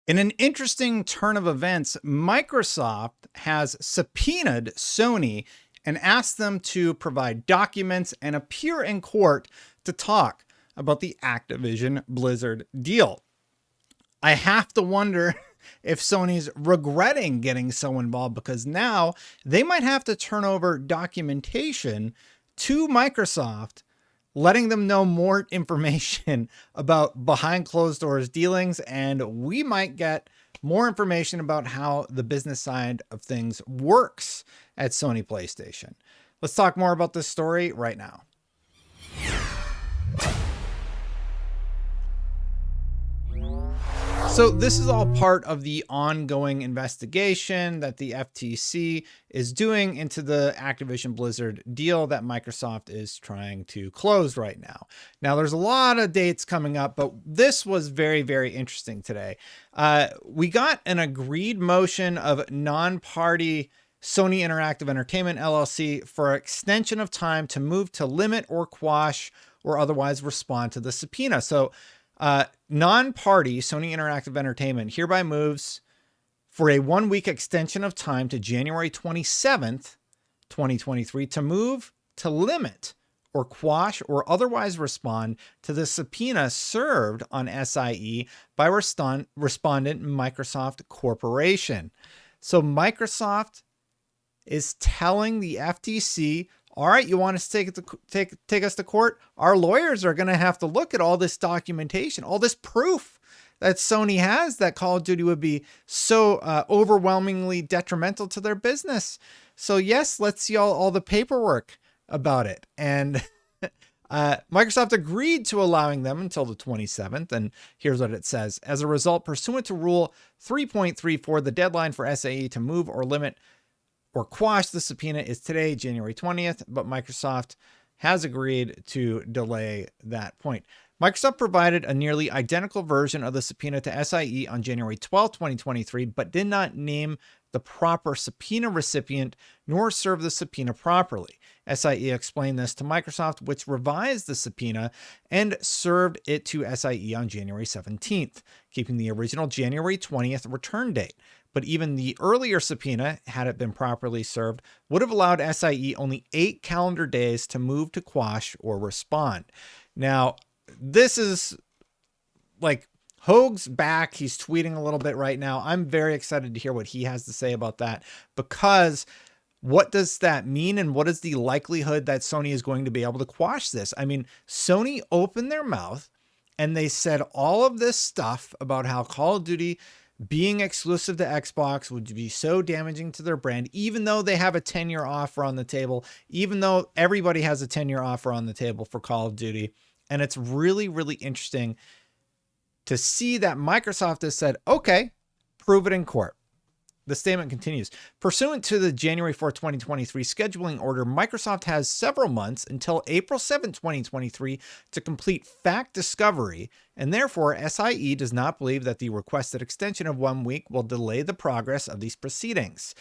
In an interesting turn of events, Microsoft has subpoenaed Sony and asked them to provide documents and appear in court to talk about the Activision Blizzard deal. I have to wonder if Sony's regretting getting so involved, because now they might have to turn over documentation to Microsoft, letting them know more information about behind closed doors dealings, and we might get more information about how the business side of things works at Sony PlayStation. Let's talk more about this story right now. So this is all part of the ongoing investigation that the FTC is doing into the Activision Blizzard deal that Microsoft is trying to close right now. Now, there's a lot of dates coming up, but this was very, very interesting today. We got an agreed motion of non-party Sony Interactive Entertainment LLC for extension of time to move to limit or quash or otherwise respond to the subpoena. So non-party Sony Interactive Entertainment hereby moves for a 1-week extension of time to January 27th, 2023 to move to limit or quash or otherwise respond to the subpoena served on SIE by respondent Microsoft Corporation. So Microsoft is telling the FTC, all right, you want us to take us to court? Our lawyers are going to have to look at all this documentation, all this proof that Sony has that Call of Duty would be so overwhelmingly detrimental to their business. So yes, let's see all the paperwork about it. And Microsoft agreed to allowing them until the 27th. And here's what it says. As a result, pursuant to Rule 3.34, the deadline for SAE to move or limit or quash the subpoena is today, January 20th, but Microsoft has agreed to delay that point. Microsoft provided a nearly identical version of the subpoena to SIE on January 12, 2023, but did not name the proper subpoena recipient nor serve the subpoena properly. SIE explained this to Microsoft, which revised the subpoena and served it to SIE on January 17th, keeping the original January 20th return date. But even the earlier subpoena, had it been properly served, would have allowed SIE only 8 calendar days to move to quash or respond. Now, this is like Hoag's back. He's tweeting a little bit right now. I'm very excited to hear what he has to say about that, because what does that mean? And what is the likelihood that Sony is going to be able to quash this? I mean, Sony opened their mouth and they said all of this stuff about how Call of Duty being exclusive to Xbox would be so damaging to their brand, even though they have a 10-year offer on the table, even though everybody has a 10-year offer on the table for Call of Duty. And it's really, really interesting to see that Microsoft has said, okay, prove it in court. The statement continues. Pursuant to the January 4, 2023 scheduling order, Microsoft has several months until April 7, 2023 to complete fact discovery, and therefore SIE does not believe that the requested extension of 1 week will delay the progress of these proceedings.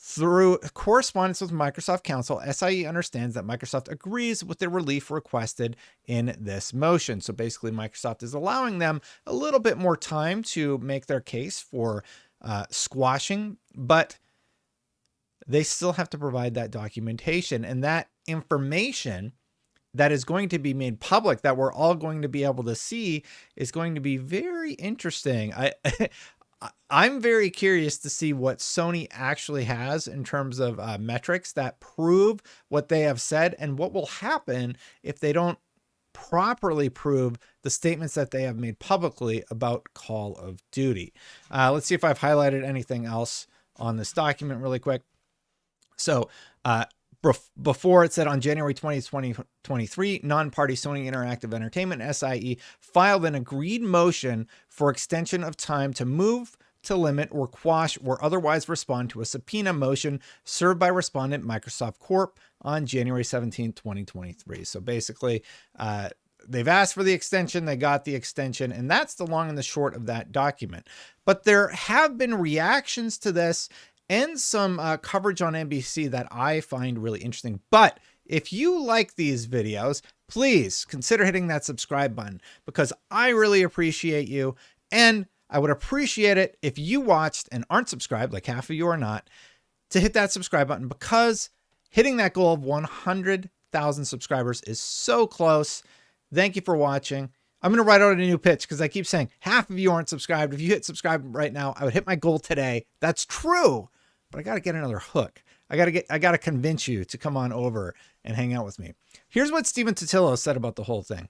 Through correspondence with Microsoft Counsel, SIE understands that Microsoft agrees with the relief requested in this motion. So basically, Microsoft is allowing them a little bit more time to make their case for squashing, but they still have to provide that documentation, and that information that is going to be made public, that we're all going to be able to see, is going to be very interesting. I'm very curious to see what Sony actually has in terms of metrics that prove what they have said, and what will happen if they don't properly prove the statements that they have made publicly about Call of Duty. Let's see if I've highlighted anything else on this document really quick. So before, it said on January 20th, 2023, non-party Sony Interactive Entertainment, SIE, filed an agreed motion for extension of time to move to limit or quash or otherwise respond to a subpoena motion served by respondent Microsoft Corp on January 17, 2023. So basically, they've asked for the extension, they got the extension, and that's the long and the short of that document. But there have been reactions to this and some coverage on NBC that I find really interesting. But if you like these videos, please consider hitting that subscribe button, because I really appreciate you. And I would appreciate it if you watched and aren't subscribed, like half of you are not, to hit that subscribe button, because hitting that goal of 100,000 subscribers is so close. Thank you for watching. I'm going to write out a new pitch because I keep saying half of you aren't subscribed. If you hit subscribe right now, I would hit my goal today. That's true, but I got to get another hook. I got to convince you to come on over and hang out with me. Here's what Steven Totillo said about the whole thing.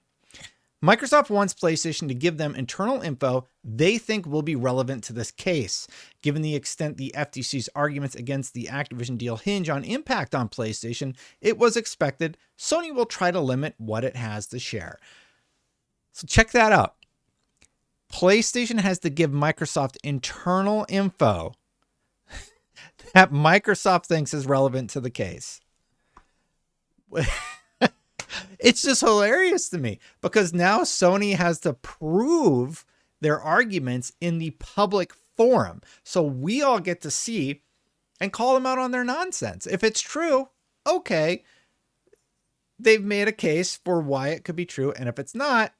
Microsoft wants PlayStation to give them internal info they think will be relevant to this case. Given the extent the FTC's arguments against the Activision deal hinge on impact on PlayStation, it was expected Sony will try to limit what it has to share. So check that out. PlayStation has to give Microsoft internal info that Microsoft thinks is relevant to the case. It's just hilarious to me because now Sony has to prove their arguments in the public forum. So we all get to see and call them out on their nonsense. If it's true, okay, they've made a case for why it could be true. And if it's not,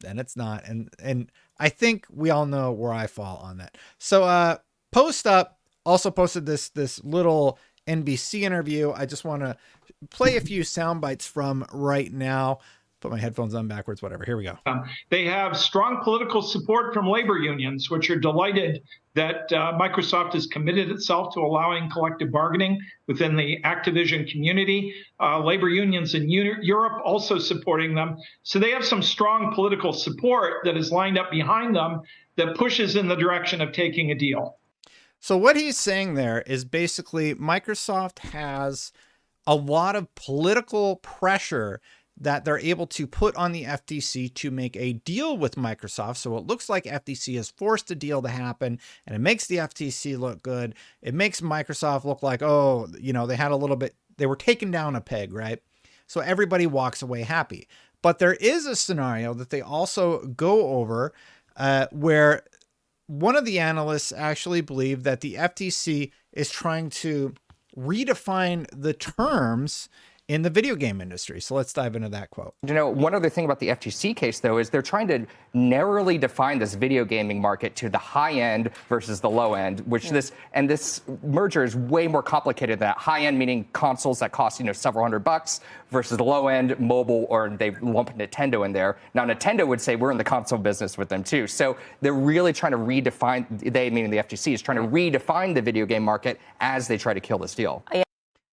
then it's not. And I think we all know where I fall on that. So Post Up also posted this little NBC interview. I just want to play a few sound bites from right now. Put my headphones on backwards, whatever. Here we go. They have strong political support from labor unions, which are delighted that Microsoft has committed itself to allowing collective bargaining within the Activision community. Labor unions in Europe also supporting them. So they have some strong political support that is lined up behind them that pushes in the direction of taking a deal. So what he's saying there is basically Microsoft has a lot of political pressure that they're able to put on the FTC to make a deal with Microsoft. So it looks like FTC has forced a deal to happen, and it makes the FTC look good. It makes Microsoft look like, oh, you know, they were taken down a peg, right? So everybody walks away happy. But there is a scenario that they also go over where one of the analysts actually believed that the FTC is trying to redefine the terms in the video game industry. So let's dive into that quote. You know, one other thing about the FTC case, though, is they're trying to narrowly define this video gaming market to the high end versus the low end, which this merger is way more complicated than that. High end meaning consoles that cost, you know, several $100 versus the low end mobile, or they lump Nintendo in there. Now, Nintendo would say we're in the console business with them, too. So they're really trying to redefine, they meaning the FTC, is trying to redefine the video game market as they try to kill this deal.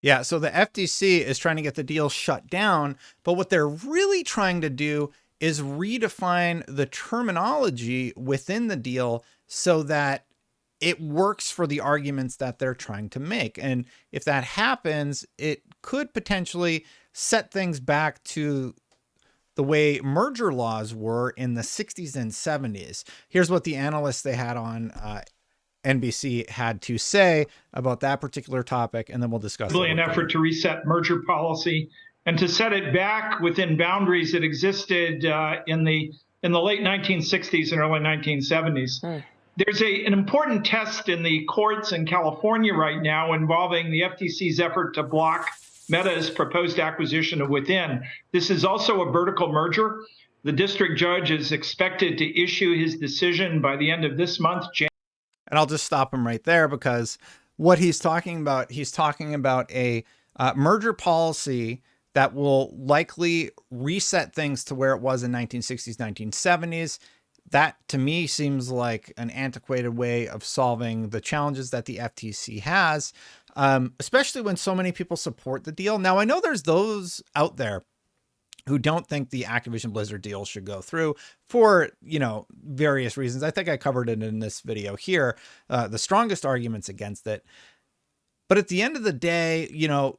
Yeah, so the FTC is trying to get the deal shut down, but what they're really trying to do is redefine the terminology within the deal so that it works for the arguments that they're trying to make. And if that happens, it could potentially set things back to the way merger laws were in the 60s and 70s. Here's what the analysts they had on NBC had to say about that particular topic, and then we'll discuss it. An effort to reset merger policy and to set it back within boundaries that existed in the late 1960s and early 1970s. There's an important test in the courts in California right now involving the FTC's effort to block Meta's proposed acquisition of Within. This is also a vertical merger. The district judge is expected to issue his decision by the end of this month. And I'll just stop him right there because what he's talking about a merger policy that will likely reset things to where it was in 1960s, 1970s. That to me seems like an antiquated way of solving the challenges that the FTC has, especially when so many people support the deal. Now, I know there's those out there who don't think the Activision Blizzard deal should go through for, you know, various reasons. I think I covered it in this video here, the strongest arguments against it. But at the end of the day, you know,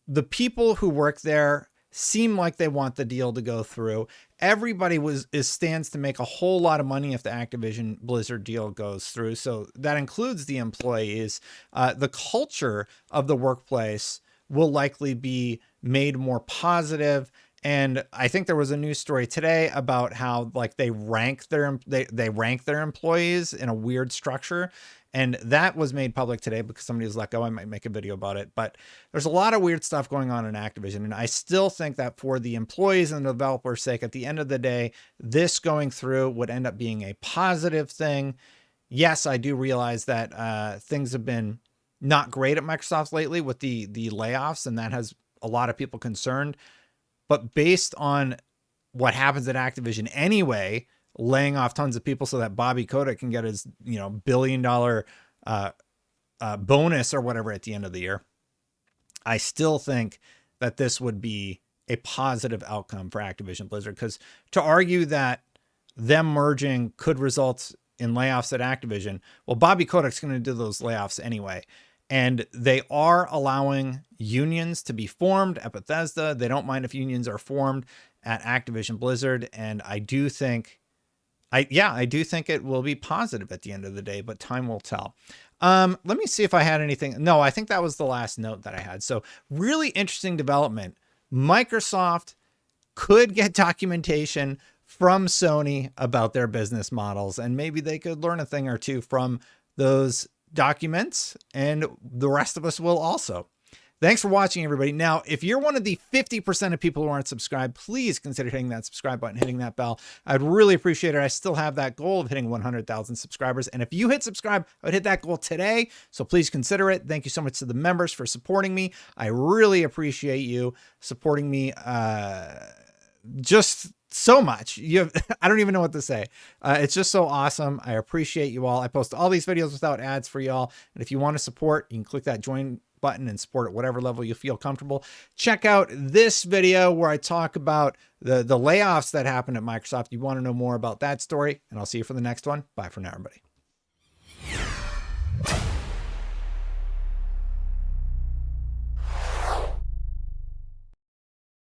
the people who work there seem like they want the deal to go through. Everybody stands to make a whole lot of money if the Activision Blizzard deal goes through. So that includes the employees. The culture of the workplace will likely be made more positive. And I think there was a news story today about how like they rank their employees in a weird structure. And that was made public today because somebody was let go. I might make a video about it, but there's a lot of weird stuff going on in Activision. And I still think that for the employees and the developers' sake, at the end of the day, this going through would end up being a positive thing. Yes, I do realize that things have been not great at Microsoft lately with the layoffs, and that has a lot of people concerned. But based on what happens at Activision anyway, laying off tons of people so that Bobby Kotick can get his, $1 billion bonus or whatever at the end of the year, I still think that this would be a positive outcome for Activision Blizzard. Because to argue that them merging could result in layoffs at Activision, well, Bobby Kotick's going to do those layoffs anyway. And they are allowing unions to be formed at Bethesda. They don't mind if unions are formed at Activision Blizzard. And I do think, I do think it will be positive at the end of the day, but time will tell. Let me see if I had anything. No, I think that was the last note that I had. So really interesting development. Microsoft could get documentation from Sony about their business models, and maybe they could learn a thing or two from those documents, and the rest of us will also. Thanks for watching, everybody. Now, if you're one of the 50% of people who aren't subscribed, please consider hitting that subscribe button, hitting that bell. I'd really appreciate it. I still have that goal of hitting 100,000 subscribers. And if you hit subscribe, I would hit that goal today. So please consider it. Thank you so much to the members for supporting me. I really appreciate you supporting me just so much. I don't even know what to say. It's just so awesome. I appreciate you all. I post all these videos without ads for y'all. And if you want to support, you can click that join button and support at whatever level you feel comfortable. Check out this video where I talk about the layoffs that happened at Microsoft. You want to know more about that story, and I'll see you for the next one. Bye for now, everybody.